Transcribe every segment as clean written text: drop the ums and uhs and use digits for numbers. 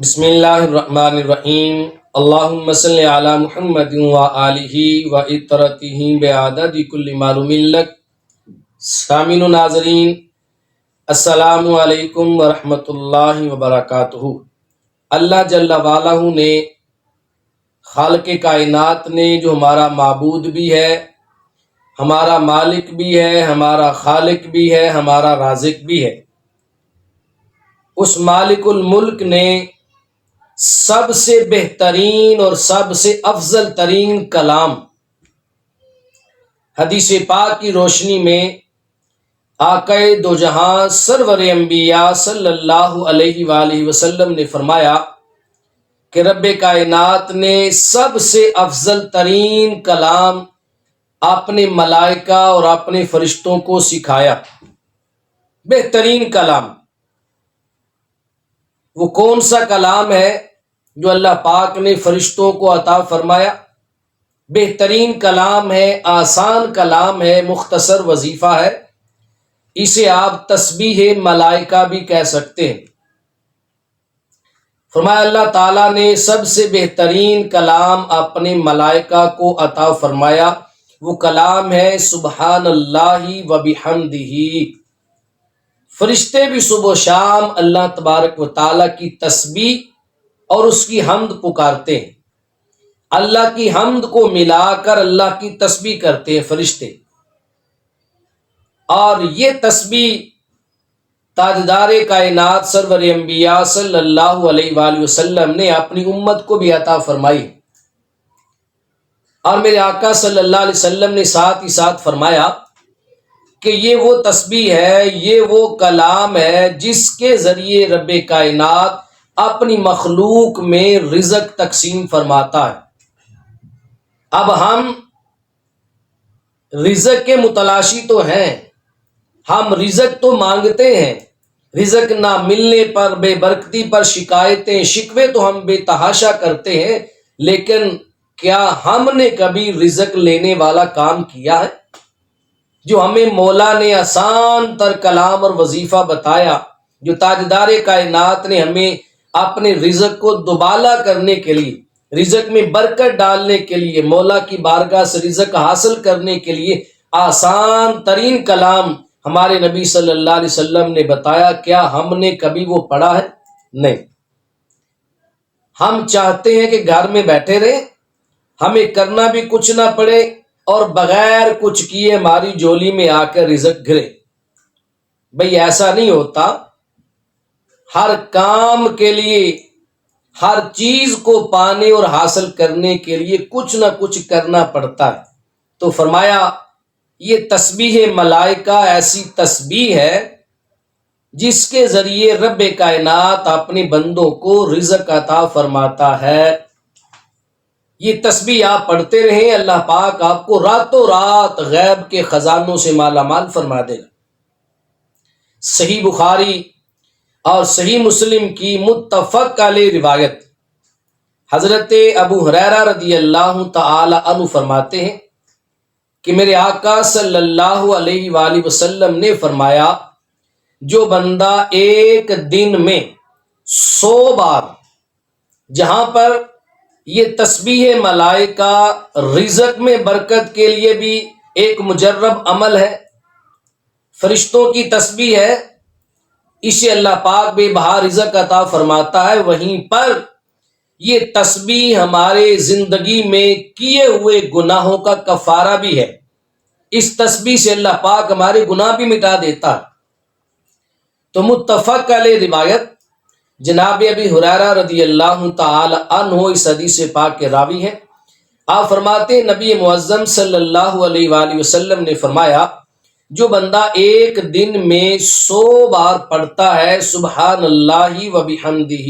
بسم اللہ الرحمن الرحیم اللہم صلی علی محمد وآلہ وعطرتہ بعدد کل معلوم لک۔ سامعین و ناظرین، السلام علیکم ورحمۃ اللہ وبرکاتہ۔ اللہ جل وعلا نے، خالق کائنات نے، جو ہمارا معبود بھی ہے، ہمارا مالک بھی ہے، ہمارا خالق بھی ہے، ہمارا رازق بھی ہے، اس مالک الملک نے سب سے بہترین اور سب سے افضل ترین کلام حدیث پاک کی روشنی میں آقا دو جہاں سرور انبیاء صلی اللہ علیہ وآلہ وسلم نے فرمایا کہ رب کائنات نے سب سے افضل ترین کلام اپنے ملائکہ اور اپنے فرشتوں کو سکھایا۔ بہترین کلام وہ کون سا کلام ہے جو اللہ پاک نے فرشتوں کو عطا فرمایا؟ بہترین کلام ہے، آسان کلام ہے، مختصر وظیفہ ہے، اسے آپ تسبیح ملائکہ بھی کہہ سکتے ہیں۔ فرمایا اللہ تعالیٰ نے سب سے بہترین کلام اپنے ملائکہ کو عطا فرمایا، وہ کلام ہے سبحان اللہ و بحمدہ۔ فرشتے بھی صبح و شام اللہ تبارک و تعالیٰ کی تسبیح اور اس کی حمد پکارتے ہیں۔ اللہ کی حمد کو ملا کر اللہ کی تسبیح کرتے ہیں فرشتے، اور یہ تسبیح تاجدار کائنات سرور انبیاء صلی اللہ علیہ وآلہ وسلم نے اپنی امت کو بھی عطا فرمائی، اور میرے آقا صلی اللہ علیہ وسلم نے ساتھ ہی ساتھ فرمایا کہ یہ وہ تسبیح ہے، یہ وہ کلام ہے جس کے ذریعے رب کائنات اپنی مخلوق میں رزق تقسیم فرماتا ہے۔ اب ہم رزق کے متلاشی تو ہیں، ہم رزق تو مانگتے ہیں، رزق نہ ملنے پر، بے برکتی پر شکایتیں شکوے تو ہم بے تحاشا کرتے ہیں، لیکن کیا ہم نے کبھی رزق لینے والا کام کیا ہے؟ جو ہمیں مولا نے آسان تر کلام اور وظیفہ بتایا، جو تاجدار کائنات نے ہمیں اپنے رزق کو دوبالا کرنے کے لیے، رزق میں برکت ڈالنے کے لیے، مولا کی بارگاہ سے رزق حاصل کرنے کے لیے آسان ترین کلام ہمارے نبی صلی اللہ علیہ وسلم نے بتایا، کیا ہم نے کبھی وہ پڑھا ہے؟ نہیں۔ ہم چاہتے ہیں کہ گھر میں بیٹھے رہیں، ہمیں کرنا بھی کچھ نہ پڑے، اور بغیر کچھ کیے ہماری جولی میں آ کر رزق گرے۔ بھئی ایسا نہیں ہوتا، ہر کام کے لیے، ہر چیز کو پانے اور حاصل کرنے کے لیے کچھ نہ کچھ کرنا پڑتا ہے۔ تو فرمایا یہ تسبیح ملائکہ ایسی تسبیح ہے جس کے ذریعے رب کائنات اپنے بندوں کو رزق عطا فرماتا ہے۔ یہ تسبیح آپ پڑھتے رہیں، اللہ پاک آپ کو راتوں رات غیب کے خزانوں سے مالا مال فرما دے گا۔ صحیح بخاری اور صحیح مسلم کی متفق علیہ روایت، حضرت ابو ہریرہ رضی اللہ تعالی عنہ فرماتے ہیں کہ میرے آقا صلی اللہ علیہ وآلہ وسلم نے فرمایا، جو بندہ ایک دن میں 100 بار، جہاں پر یہ تسبیح ملائکہ رزق میں برکت کے لیے بھی ایک مجرب عمل ہے، فرشتوں کی تسبیح ہے، اسے اللہ پاک بے بہا رزق عطا فرماتا ہے، وہیں پر یہ تسبیح ہمارے زندگی میں کیے ہوئے گناہوں کا کفارہ بھی ہے۔ اس تسبیح سے اللہ پاک ہمارے گناہ بھی مٹا دیتا ہے۔ تو متفق علیہ روایت، جناب ابی ہریرہ رضی اللہ تعالی عنہ اس حدیث پاک کے راوی ہیں۔ آپ فرماتے ہیں نبی معظم صلی اللہ علیہ وآلہ وسلم نے فرمایا، جو بندہ ایک دن میں 100 بار پڑھتا ہے سبحان اللہ و بحمدہ،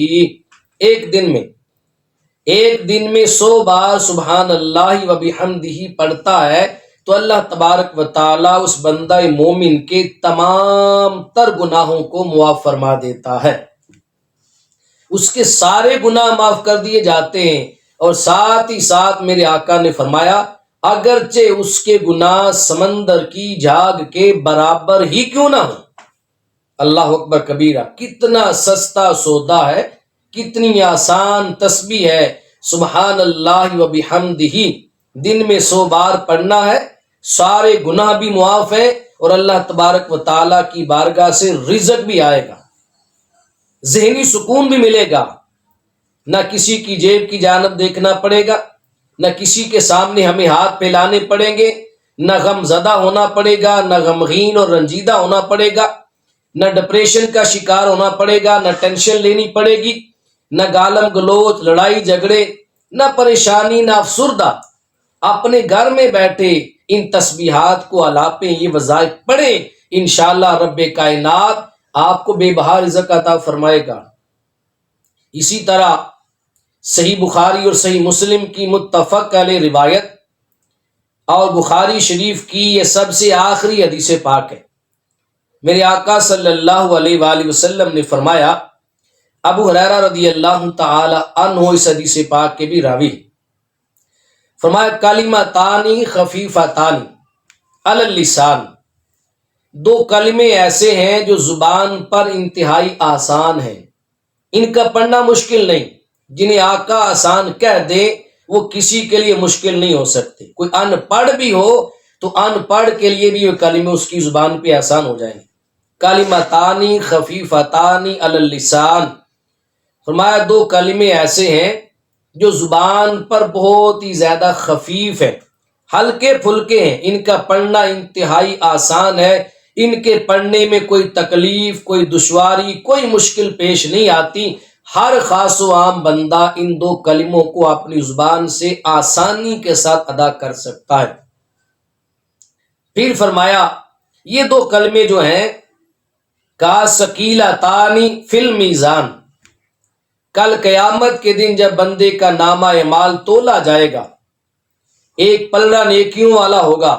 ایک دن میں 100 بار سبحان اللہ و بحمدہ پڑھتا ہے، تو اللہ تبارک و تعالیٰ اس بندہ مومن کے تمام تر گناہوں کو معاف فرما دیتا ہے، اس کے سارے گناہ معاف کر دیے جاتے ہیں، اور ساتھ ہی ساتھ میرے آقا نے فرمایا اگرچہ اس کے گناہ سمندر کی جھاگ کے برابر ہی کیوں نہ ہو۔ اللہ اکبر کبیرہ، کتنا سستا سودا ہے کتنی آسان تسبیح ہے سبحان اللہ و بحمدہ، دن میں 100 بار پڑھنا ہے، سارے گناہ بھی معاف ہے اور اللہ تبارک و تعالیٰ کی بارگاہ سے رزق بھی آئے گا، ذہنی سکون بھی ملے گا، نہ کسی کی جیب کی جانب دیکھنا پڑے گا، نہ کسی کے سامنے ہمیں ہاتھ پھیلانے پڑیں گے، نہ غم زدہ ہونا پڑے گا، نہ غمگین اور رنجیدہ ہونا پڑے گا، نہ ڈپریشن کا شکار ہونا پڑے گا، نہ ٹینشن لینی پڑے گی، نہ گالم گلوچ، لڑائی جھگڑے، نہ پریشانی، نہ افسردہ۔ اپنے گھر میں بیٹھے ان تسبیحات کو الاپیں، یہ وظائف پڑھیں، انشاءاللہ رب کائنات آپ کو بے بہا رزق عطا فرمائے گا۔ اسی طرح صحیح بخاری اور صحیح مسلم کی متفق علیہ روایت اور بخاری شریف کی یہ سب سے آخری حدیث پاک ہے۔ میرے آقا صلی اللہ علیہ وآلہ وسلم نے فرمایا، ابو ہریرہ رضی اللہ تعالی عنہ اس حدیث پاک کے بھی راوی، فرمایا کلمتان خفیفتان علی اللسان، 2 کلمے ایسے ہیں جو زبان پر انتہائی آسان ہیں، ان کا پڑھنا مشکل نہیں، جنہیں آقا آسان کہہ دے وہ کسی کے لیے مشکل نہیں ہو سکتے۔ کوئی ان پڑھ بھی ہو تو ان پڑھ کے لیے بھی یہ کلمے اس کی زبان پہ آسان ہو جائیں گے۔ کلمتان خفیفتان علی اللسان، فرمایا 2 کلمے ایسے ہیں جو زبان پر بہت ہی زیادہ خفیف ہے، ہلکے پھلکے ہیں، ان کا پڑھنا انتہائی آسان ہے، ان کے پڑھنے میں کوئی تکلیف، کوئی دشواری، کوئی مشکل پیش نہیں آتی۔ ہر خاص و عام بندہ ان 2 کلموں کو اپنی زبان سے آسانی کے ساتھ ادا کر سکتا ہے۔ پھر فرمایا یہ 2 کلمے جو ہیں کا ثقیلتان فی المیزان، کل قیامت کے دن جب بندے کا نامہ اعمال تولا جائے گا، ایک پلڑا نیکیوں والا ہوگا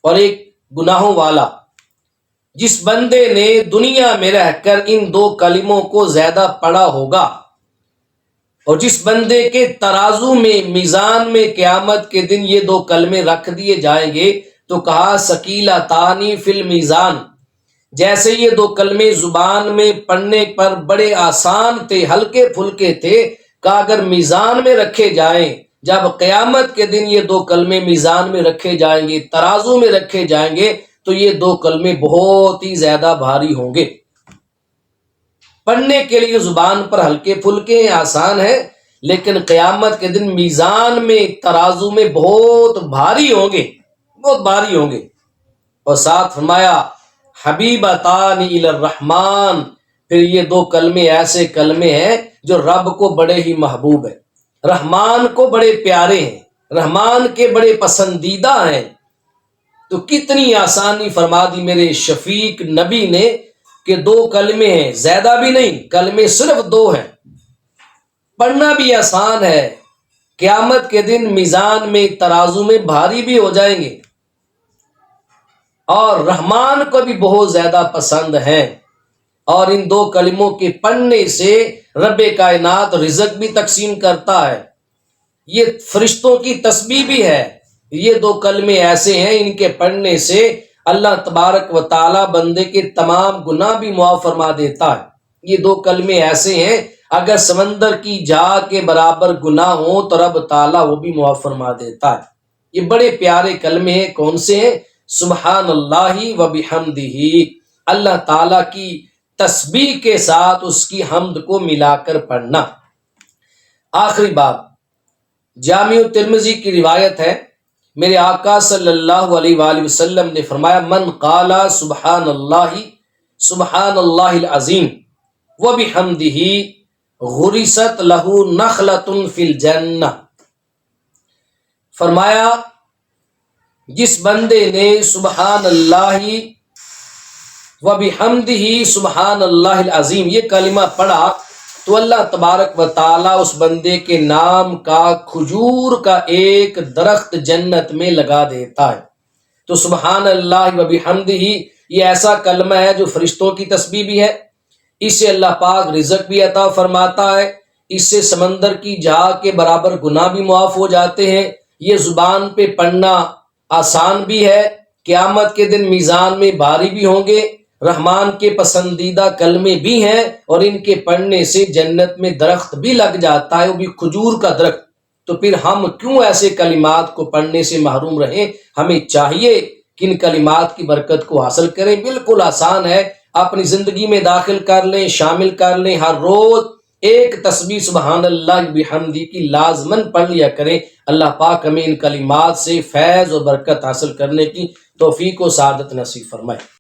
اور ایک گناہوں والا۔ جس بندے نے دنیا میں رہ کر ان 2 کلموں کو زیادہ پڑھا ہوگا اور جس بندے کے ترازو میں، میزان میں قیامت کے دن یہ 2 کلمے رکھ دیے جائیں گے تو کہا ثقیلتان فی المیزان، جیسے یہ 2 کلمے زبان میں پڑھنے پر بڑے آسان تھے، ہلکے پھلکے تھے، کہا اگر میزان میں رکھے جائیں، جب قیامت کے دن یہ 2 کلمے میزان میں رکھے جائیں گے، ترازو میں رکھے جائیں گے تو یہ 2 کلمے بہت ہی زیادہ بھاری ہوں گے۔ پڑھنے کے لیے زبان پر ہلکے پھلکے ہیں، آسان ہے، لیکن قیامت کے دن میزان میں، ترازو میں بہت بھاری ہوں گے، بہت بھاری ہوں گے۔ اور ساتھ فرمایا حبیبتان الی الرحمن، پھر یہ 2 کلمے ایسے کلمے ہیں جو رب کو بڑے ہی محبوب ہیں، رحمان کو بڑے پیارے ہیں، رحمان کے بڑے پسندیدہ ہیں۔ تو کتنی آسانی فرما دی میرے شفیق نبی نے کہ 2 کلمے ہیں، زیادہ بھی نہیں، کلمے صرف 2 ہیں، پڑھنا بھی آسان ہے، قیامت کے دن میزان میں، ترازو میں بھاری بھی ہو جائیں گے اور رحمان کو بھی بہت زیادہ پسند ہیں۔ اور ان 2 کلموں کے پڑھنے سے رب کائنات رزق بھی تقسیم کرتا ہے، یہ فرشتوں کی تسبیح بھی ہے۔ یہ 2 کلمے ایسے ہیں ان کے پڑھنے سے اللہ تبارک و تعالی بندے کے تمام گناہ بھی معاف فرما دیتا ہے۔ یہ 2 کلمے ایسے ہیں اگر سمندر کی جا کے برابر گناہ ہو تو رب تعالی وہ بھی معاف فرما دیتا ہے۔ یہ بڑے پیارے کلمے ہیں، کون سے ہیں؟ سبحان اللہ و بحمدہ، اللہ تعالی کی تسبیح کے ساتھ اس کی حمد کو ملا کر پڑھنا۔ آخری بات، جامع ترمذی کی روایت ہے، میرے آقا صلی اللہ علیہ وآلہ وسلم نے فرمایا من قال سبحان اللہ العظیم و بحمدہ غرست لہ نخلۃ فی الجنہ، فرمایا جس بندے نے سبحان اللہ و بحمدہ سبحان اللہ العظیم یہ کلمہ پڑھا تو اللہ تبارک و تعالیٰ اس بندے کے نام کا کھجور کا ایک درخت جنت میں لگا دیتا ہے۔ تو سبحان اللہ و بحمدہ یہ ایسا کلمہ ہے جو فرشتوں کی تسبیح بھی ہے، اس سے اللہ پاک رزق بھی عطا فرماتا ہے، اس سے سمندر کی جھاگ کے برابر گناہ بھی معاف ہو جاتے ہیں۔ یہ زبان پہ پڑھنا آسان بھی ہے، قیامت کے دن میزان میں بھاری بھی ہوں گے رحمان کے پسندیدہ کلمے بھی ہیں اور ان کے پڑھنے سے جنت میں درخت بھی لگ جاتا ہے، وہ بھی کھجور کا درخت۔ تو پھر ہم کیوں ایسے کلمات کو پڑھنے سے محروم رہیں؟ ہمیں چاہیے کہ ان کلمات کی برکت کو حاصل کریں۔ بالکل آسان ہے، اپنی زندگی میں داخل کر لیں، شامل کر لیں۔ ہر روز ایک تسبیح سبحان اللہ بحمدی کی لازماً پڑھ لیا کریں۔ اللہ پاک ہمیں ان کلمات سے فیض و برکت حاصل کرنے کی توفیق و سعادت نصیب فرمائے۔